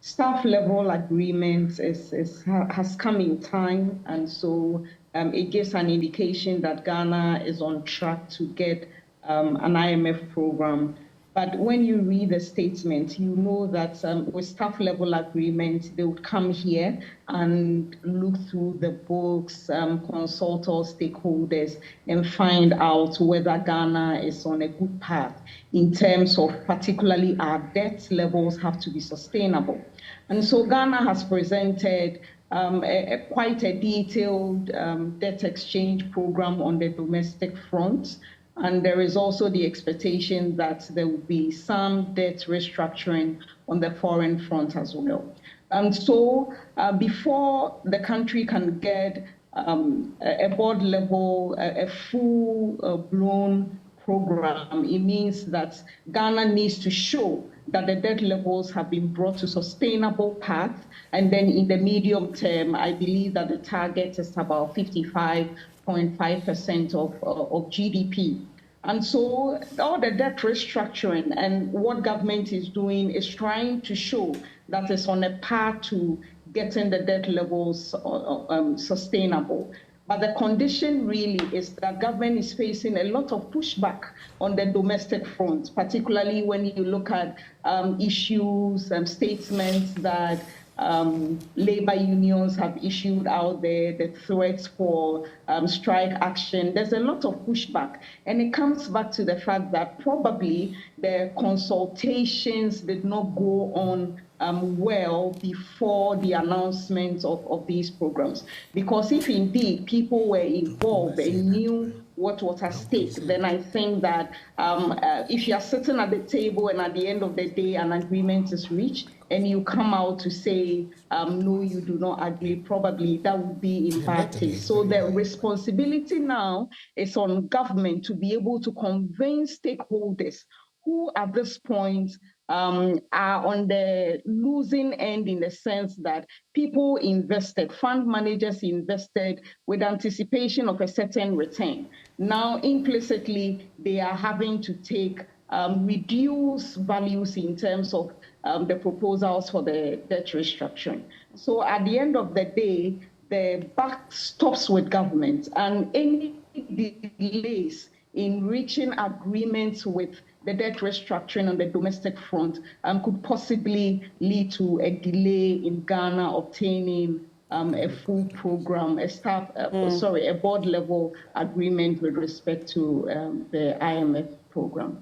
staff level agreement has come in time, and so it gives an indication that Ghana is on track to get an IMF program. But when you read the statement, you know that with staff level agreement, they would come here and look through the books, consult all stakeholders, and find out whether Ghana is on a good path in terms of particularly our debt levels have to be sustainable. And so Ghana has presented quite a detailed debt exchange program on the domestic front. And there is also the expectation that there will be some debt restructuring on the foreign front as well. And so before the country can get a board level, a full-blown program, it means that Ghana needs to show that the debt levels have been brought to sustainable path. And then in the medium term, I believe that the target is about 55.5% of GDP. And so all the debt restructuring and what government is doing is trying to show that it's on a path to getting the debt levels sustainable. But the condition really is that government is facing a lot of pushback on the domestic front, particularly when you look at issues and statements that labor unions have issued out there, the threats for strike action. There's a lot of pushback. And it comes back to the fact that probably the consultations did not go on well before the announcement of these programs. Because if indeed people were involved and knew what was at stake, then I think that if you are sitting at the table and at the end of the day an agreement is reached and you come out to say, no, you do not agree, probably that would be in bad taste. So the responsibility now is on government to be able to convince stakeholders who at this point are on the losing end in the sense that people invested, fund managers invested with anticipation of a certain return. Now, implicitly, they are having to take reduced values in terms of the proposals for the debt restructuring. So at the end of the day, the buck stops with government, and any delays in reaching agreements with the debt restructuring on the domestic front could possibly lead to a delay in Ghana obtaining a full program, a board level agreement with respect to the IMF program.